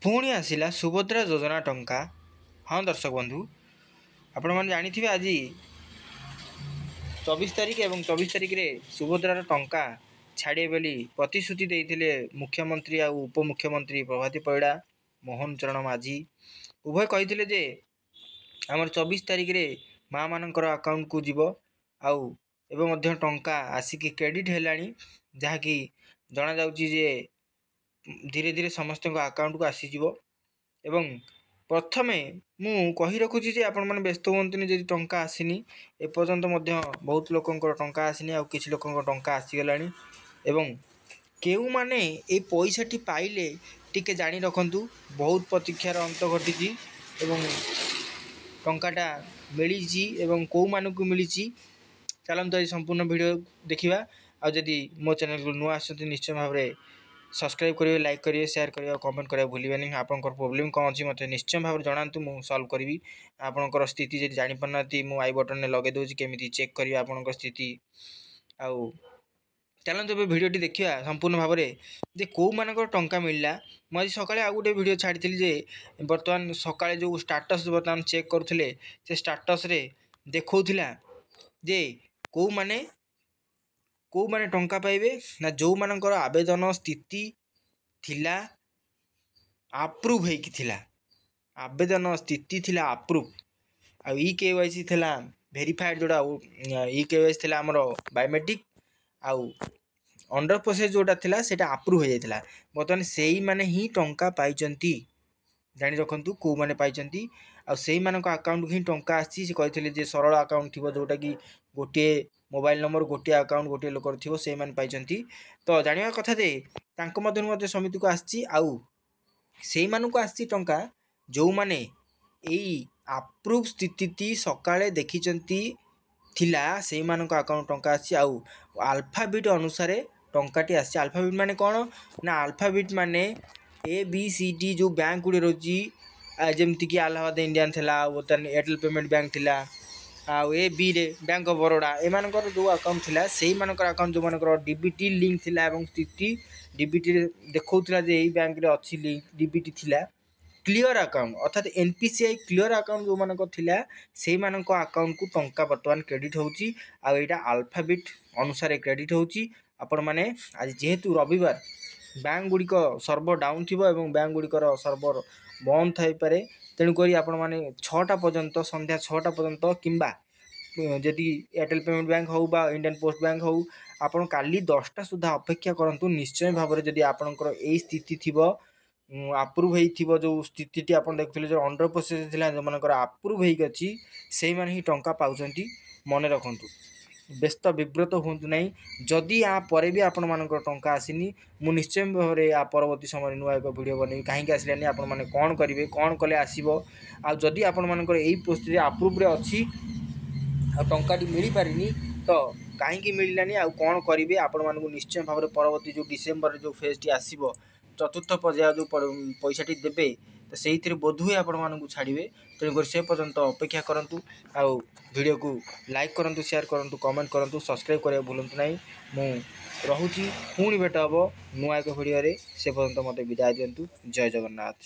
ପୁଣି ଆସିଲା ସୁଭଦ୍ରା ଯୋଜନା ଟଙ୍କା। ହଁ ଦର୍ଶକ ବନ୍ଧୁ, ଆପଣମାନେ ଜାଣିଥିବେ ଆଜି 24 ତାରିଖ ଏବଂ 24 ତାରିଖରେ ସୁଭଦ୍ରାର ଟଙ୍କା ଛାଡ଼ିବେ ବୋଲି ପ୍ରତିଶ୍ରୁତି ଦେଇଥିଲେ ମୁଖ୍ୟମନ୍ତ୍ରୀ ଆଉ ଉପମୁଖ୍ୟମନ୍ତ୍ରୀ ପ୍ରଭାତୀ ପରିଡ଼ା, ମୋହନ ଚରଣ ମାଝୀ। ଉଭୟ କହିଥିଲେ ଯେ ଆମର 24 ତାରିଖରେ ମାଆମାନଙ୍କର ଆକାଉଣ୍ଟକୁ ଯିବ ଆଉ ଏବେ ମଧ୍ୟ ଟଙ୍କା ଆସିକି କ୍ରେଡ଼ିଟ୍ ହେଲାଣି, ଯାହାକି ଜଣାଯାଉଛି ଯେ ଧୀରେ ଧୀରେ ସମସ୍ତଙ୍କ ଆକାଉଣ୍ଟକୁ ଆସିଯିବ। ଏବଂ ପ୍ରଥମେ ମୁଁ କହି ରଖୁଛି ଯେ ଆପଣମାନେ ବ୍ୟସ୍ତ ହୁଅନ୍ତୁନି ଯଦି ଟଙ୍କା ଆସିନି। ଏପର୍ଯ୍ୟନ୍ତ ମଧ୍ୟ ବହୁତ ଲୋକଙ୍କର ଟଙ୍କା ଆସିନି, ଆଉ କିଛି ଲୋକଙ୍କ ଟଙ୍କା ଆସିଗଲାଣି। ଏବଂ କେଉଁମାନେ ଏଇ ପଇସାଟି ପାଇଲେ ଟିକେ ଜାଣି ରଖନ୍ତୁ, ବହୁତ ପ୍ରତୀକ୍ଷାର ଅନ୍ତ ଘଟିଛି ଏବଂ ଟଙ୍କାଟା ମିଳିଛି ଏବଂ କେଉଁମାନଙ୍କୁ ମିଳିଛି ଚାଲନ୍ତୁ ଆଜି ସମ୍ପୂର୍ଣ୍ଣ ଭିଡ଼ିଓ ଦେଖିବା। ଆଉ ଯଦି ମୋ ଚ୍ୟାନେଲକୁ ନୂଆ ଆସୁଛନ୍ତି ନିଶ୍ଚୟ ଭାବରେ ସବସ୍କ୍ରାଇବ୍ କରିବେ, ଲାଇକ୍ କରିବେ, ସେୟାର କରିବେ ଆଉ କମେଣ୍ଟ କରିବା ଭୁଲିବେନି। ଆପଣଙ୍କର ପ୍ରୋବ୍ଲେମ୍ କ'ଣ ଅଛି ମୋତେ ନିଶ୍ଚୟ ଭାବରେ ଜଣାନ୍ତୁ, ମୁଁ ସଲ୍ଭ କରିବି। ଆପଣଙ୍କର ସ୍ଥିତି ଯଦି ଜାଣିପାରୁନାହାନ୍ତି ମୁଁ ଆଇ ବଟନ୍ରେ ଲଗାଇ ଦେଉଛି, କେମିତି ଚେକ୍ କରିବେ ଆପଣଙ୍କ ସ୍ଥିତି। ଆଉ ଚାଲନ୍ତୁ ଏବେ ଭିଡ଼ିଓଟି ଦେଖିବା ସମ୍ପୂର୍ଣ୍ଣ ଭାବରେ ଯେ କେଉଁମାନଙ୍କର ଟଙ୍କା ମିଳିଲା। ମୁଁ ଆଜି ସକାଳେ ଆଉ ଗୋଟେ ଭିଡ଼ିଓ ଛାଡ଼ିଥିଲି ଯେ ବର୍ତ୍ତମାନ ସକାଳେ ଯେଉଁ ଷ୍ଟାଟସ୍ ବର୍ତ୍ତମାନ ଚେକ୍ କରୁଥିଲେ ସେ ଷ୍ଟାଟସ୍ରେ ଦେଖାଉଥିଲା ଯେ କେଉଁମାନେ ଟଙ୍କା ପାଇବେ ନା ଯେଉଁମାନଙ୍କର ଆବେଦନ ସ୍ଥିତି ଥିଲା ଆପ୍ରୁଭ୍ ହେଇକି ଥିଲା, ଆବେଦନ ସ୍ଥିତି ଥିଲା ଆପ୍ରୁଭ୍, ଆଉ EKYC ଥିଲା ଭେରିଫାଏଡ଼୍, ଯେଉଁଟା EKYC ଥିଲା ଆମର ବାୟୋମେଟ୍ରିକ୍, ଆଉ ଅଣ୍ଡର ପ୍ରୋସେସ୍ ଯେଉଁଟା ଥିଲା ସେଇଟା ଆପ୍ରୁଭ୍ ହେଇଯାଇଥିଲା। ବର୍ତ୍ତମାନ ସେଇମାନେ ହିଁ ଟଙ୍କା ପାଇଛନ୍ତି। ଜାଣି ରଖନ୍ତୁ କେଉଁମାନେ ପାଇଛନ୍ତି, ଆଉ ସେଇମାନଙ୍କ ଆକାଉଣ୍ଟକୁ ହିଁ ଟଙ୍କା ଆସିଛି। ସେ କହିଥିଲେ ଯେ ସରଳ ଆକାଉଣ୍ଟ ଥିବ, ଯେଉଁଟାକି ଗୋଟିଏ ମୋବାଇଲ୍ ନମ୍ବର ଗୋଟିଏ ଆକାଉଣ୍ଟ ଗୋଟିଏ ଲୋକର ଥିବ, ସେଇମାନେ ପାଇଛନ୍ତି। ତ ଜାଣିବା କଥା ଯେ ତାଙ୍କ ମଧ୍ୟରୁ ମଧ୍ୟ ସମିତିକୁ ଆସିଛି, ଆଉ ସେଇମାନଙ୍କୁ ଆସିଛି ଟଙ୍କା ଯେଉଁମାନେ ଏଇ ଆପ୍ରୁଭ୍ ସ୍ଥିତି ସକାଳେ ଦେଖିଛନ୍ତି ଥିଲା, ସେଇମାନଙ୍କ ଆକାଉଣ୍ଟ ଟଙ୍କା ଆସିଛି। ଆଉ ଆଲଫାବିଟ୍ ଅନୁସାରେ ଟଙ୍କାଟି ଆସିଛି। ଆଲଫାବିଟ୍ ମାନେ କ'ଣ ନା ଆଲଫାବିଟ୍ ମାନେ ABCD ଯେଉଁ ବ୍ୟାଙ୍କ ଗୁଡ଼ିଏ ରହିଛି, ଯେମିତିକି ଆଲାହାବାଦ ଇଣ୍ଡିଆନ୍ ଥିଲା, ଆଉ ବର୍ତ୍ତମାନ ଏୟାରଟେଲ୍ ପେମେଣ୍ଟ ବ୍ୟାଙ୍କ ଥିଲା, ଆଉ ABରେ ବ୍ୟାଙ୍କ ଅଫ୍ ବରୋଡ଼ା, ଏମାନଙ୍କର ଯେଉଁ ଆକାଉଣ୍ଟ ଥିଲା ସେଇମାନଙ୍କର ଆକାଉଣ୍ଟ ଯେଉଁମାନଙ୍କର DBT ଲିଙ୍କ୍ ଥିଲା ଏବଂ ସ୍ଥିତି DBTରେ ଦେଖାଉଥିଲା ଯେ ଏଇ ବ୍ୟାଙ୍କରେ ଅଛି ଲିଙ୍କ୍, DBT ଥିଲା କ୍ଲିଅର୍ ଆକାଉଣ୍ଟ, ଅର୍ଥାତ୍ NPCI କ୍ଲିଅର୍ ଆକାଉଣ୍ଟ ଯେଉଁମାନଙ୍କର ଥିଲା ସେଇମାନଙ୍କ ଆକାଉଣ୍ଟକୁ ଟଙ୍କା ବର୍ତ୍ତମାନ କ୍ରେଡ଼ିଟ୍ ହେଉଛି। ଆଉ ଏଇଟା ଆଲଫାବିଟ୍ ଅନୁସାରେ କ୍ରେଡ଼ିଟ୍ ହେଉଛି। ଆପଣମାନେ ଆଜି ଯେହେତୁ ରବିବାର ବ୍ୟାଙ୍କ ଗୁଡ଼ିକ ସର୍ଭର ଡାଉନ୍ ଥିବ ଏବଂ ବ୍ୟାଙ୍କ ଗୁଡ଼ିକର ସର୍ଭର ବନ୍ଦ ଥାଇପାରେ, ତେଣୁକରି ଆପଣମାନେ 6ଟା ପର୍ଯ୍ୟନ୍ତ, ସନ୍ଧ୍ୟା 6ଟା ପର୍ଯ୍ୟନ୍ତ କିମ୍ବା ଯଦି ଏୟାରଟେଲ୍ ପେମେଣ୍ଟ ବ୍ୟାଙ୍କ ହେଉ ବା ଇଣ୍ଡିଆନ୍ ପୋଷ୍ଟ ବ୍ୟାଙ୍କ ହେଉ, ଆପଣ କାଲି 10ଟା ସୁଦ୍ଧା ଅପେକ୍ଷା କରନ୍ତୁ। ନିଶ୍ଚୟ ଭାବରେ ଯଦି ଆପଣଙ୍କର ଏଇ ସ୍ଥିତି ଥିବ, ଆପ୍ରୁଭ୍ ହେଇଥିବ, ଯେଉଁ ସ୍ଥିତିଟି ଆପଣ ଦେଖୁଥିଲେ ଯେଉଁ ଅଣ୍ଡର ପ୍ରୋସେସ୍ ଥିଲା, ଯେଉଁମାନଙ୍କର ଆପ୍ରୁଭ୍ ହେଇକି ଅଛି ସେଇମାନେ ହିଁ ଟଙ୍କା ପାଉଛନ୍ତି। ମନେ ରଖନ୍ତୁ, ବ୍ୟସ୍ତ ବିବ୍ରତ ହୁଅନ୍ତୁ ନାହିଁ। ଯଦି ୟା ପରେ ବି ଆପଣମାନଙ୍କର ଟଙ୍କା ଆସିନି, ମୁଁ ନିଶ୍ଚୟ ଭାବରେ ୟା ପରବର୍ତ୍ତୀ ସମୟରେ ନୂଆ ଏକ ଭିଡ଼ିଓ ବନେଇବି। କାହିଁକି ଆସିଲାନି, ଆପଣମାନେ କ'ଣ କରିବେ, କ'ଣ କଲେ ଆସିବ, ଆଉ ଯଦି ଆପଣମାନଙ୍କର ଏଇ ପରିସ୍ଥିତିରେ ଆପ୍ରୁଭ୍ରେ ଅଛି ଆଉ ଟଙ୍କାଟି ମିଳିପାରିନି ତ କାହିଁକି ମିଳିଲାନି ଆଉ କ'ଣ କରିବେ, ଆପଣମାନଙ୍କୁ ନିଶ୍ଚୟ ଭାବରେ ପରବର୍ତ୍ତୀ ଯେଉଁ ଡିସେମ୍ବରରେ ଯେଉଁ ଫେଜ୍ଟି ଆସିବ, ଚତୁର୍ଥ ପର୍ଯ୍ୟାୟ ଯେଉଁ ପଇସାଟି ଦେବେ, ତ ସେଇଥିରେ ବୋଧହୁଏ ଆପଣମାନଙ୍କୁ ଛାଡ଼ିବେ। ତେଣୁକରି ସେ ପର୍ଯ୍ୟନ୍ତ ଅପେକ୍ଷା କରନ୍ତୁ। ଆଉ ଭିଡ଼ିଓକୁ ଲାଇକ୍ କରନ୍ତୁ, ସେୟାର କରନ୍ତୁ, କମେଣ୍ଟ କରନ୍ତୁ, ସବସ୍କ୍ରାଇବ୍ କରିବାକୁ ଭୁଲନ୍ତୁ ନାହିଁ। ମୁଁ ରହୁଛି, ପୁଣି ଭେଟ ହେବ ନୂଆ ଏକ ଭିଡ଼ିଓରେ। ସେ ପର୍ଯ୍ୟନ୍ତ ମୋତେ ବିଦାୟ ଦିଅନ୍ତୁ। ଜୟ ଜଗନ୍ନାଥ।